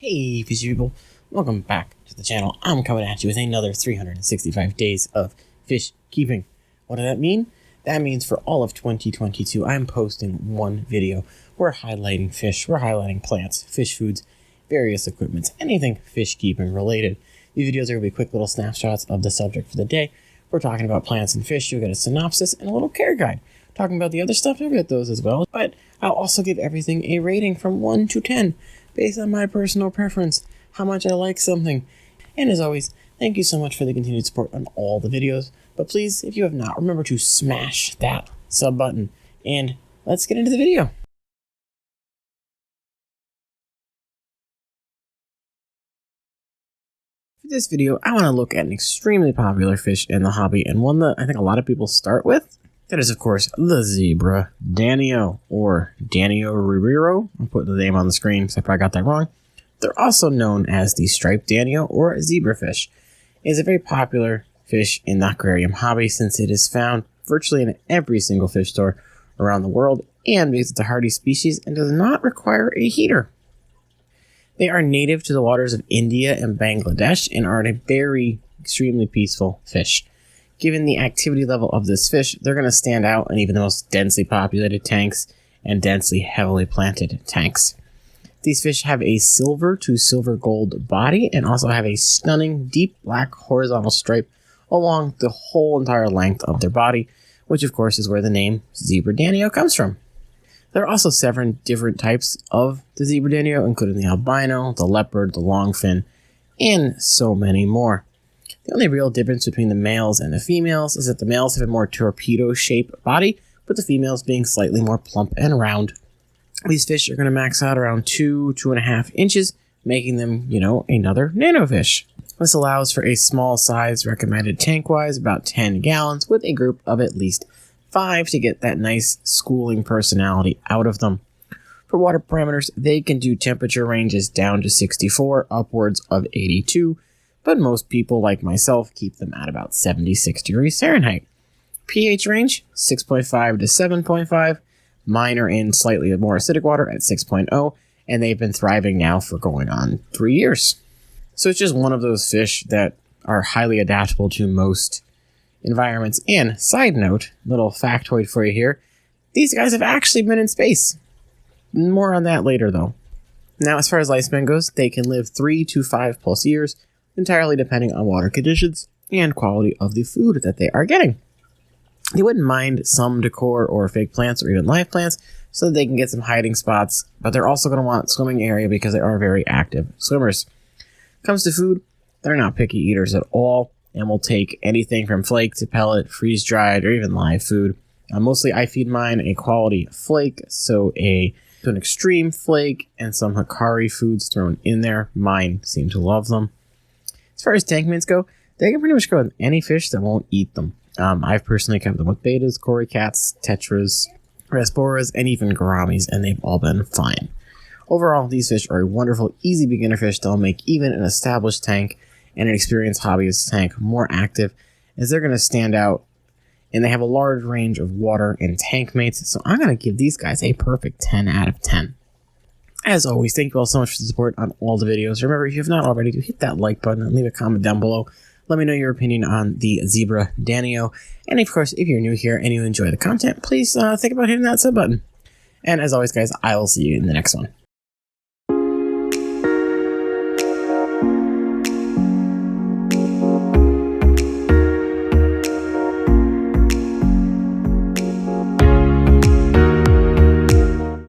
Hey fishy people, welcome back to the channel. I'm coming at you with another 365 days of fish keeping. What does that mean? That means for all of 2022, I'm posting one video. We're highlighting fish, we're highlighting plants, fish foods, various equipments, anything fish keeping related. These videos are going to be quick little snapshots of the subject for the day. We're talking about plants and fish. You'll get a synopsis and a little care guide. Talking about the other stuff, you'll get those as well. But I'll also give everything a rating from 1 to 10. Based on my personal preference, how much I like something. And as always, thank you so much for the continued support on all the videos. But please, if you have not, remember to smash that sub button. And let's get into the video. For this video, I want to look at an extremely popular fish in the hobby, and one that I think a lot of people start with. That is, of course, the zebra Danio, or Danio rubiro. I'm putting the name on the screen because I probably got that wrong. They're also known as the striped Danio or zebrafish. It is a very popular fish in the aquarium hobby since it is found virtually in every single fish store around the world, and because it's a hardy species and does not require a heater. They are native to the waters of India and Bangladesh and are a very extremely peaceful fish. Given the activity level of this fish, they're going to stand out in even the most densely populated tanks and densely heavily planted tanks. These fish have a silver to silver gold body and also have a stunning deep black horizontal stripe along the whole entire length of their body, which of course is where the name zebra Danio comes from. There are also 7 different types of the zebra Danio, including the albino, the leopard, the longfin, and so many more. The only real difference between the males and the females is that the males have a more torpedo-shaped body, with the females being slightly more plump and round. These fish are going to max out around 2.5 inches, making them, another nanofish. This allows for a small size recommended tank-wise, about 10 gallons, with a group of at least 5 to get that nice schooling personality out of them. For water parameters, they can do temperature ranges down to 64, upwards of 82, but most people, like myself, keep them at about 76 degrees Fahrenheit. pH range, 6.5 to 7.5. Mine are in slightly more acidic water at 6.0, and they've been thriving now for going on 3 years. So it's just one of those fish that are highly adaptable to most environments. And side note, little factoid for you here, these guys have actually been in space. More on that later, though. Now, as far as lifespan goes, they can live 3 to 5 plus years, entirely depending on water conditions and quality of the food that they are getting. They wouldn't mind some decor or fake plants or even live plants so that they can get some hiding spots, but they're also going to want swimming area because they are very active swimmers. Comes to food, they're not picky eaters at all and will take anything from flake to pellet, freeze-dried, or even live food. Mostly I feed mine a quality flake, so an extreme flake and some Hikari foods thrown in there. Mine seem to love them. As far as tank mates go, they can pretty much go with any fish that won't eat them. I've personally kept them with betas, corycats, tetras, rasboras, and even gouramis, and they've all been fine. Overall, these fish are a wonderful, easy beginner fish that will make even an established tank and an experienced hobbyist tank more active, as they're going to stand out, and they have a large range of water and tank mates, so I'm going to give these guys a perfect 10 out of 10. As always, thank you all so much for the support on all the videos. Remember, if you have not already, to hit that like button and leave a comment down below. Let me know your opinion on the zebra Danio. And of course, if you're new here and you enjoy the content, please think about hitting that sub button. And as always, guys, I will see you in the next one.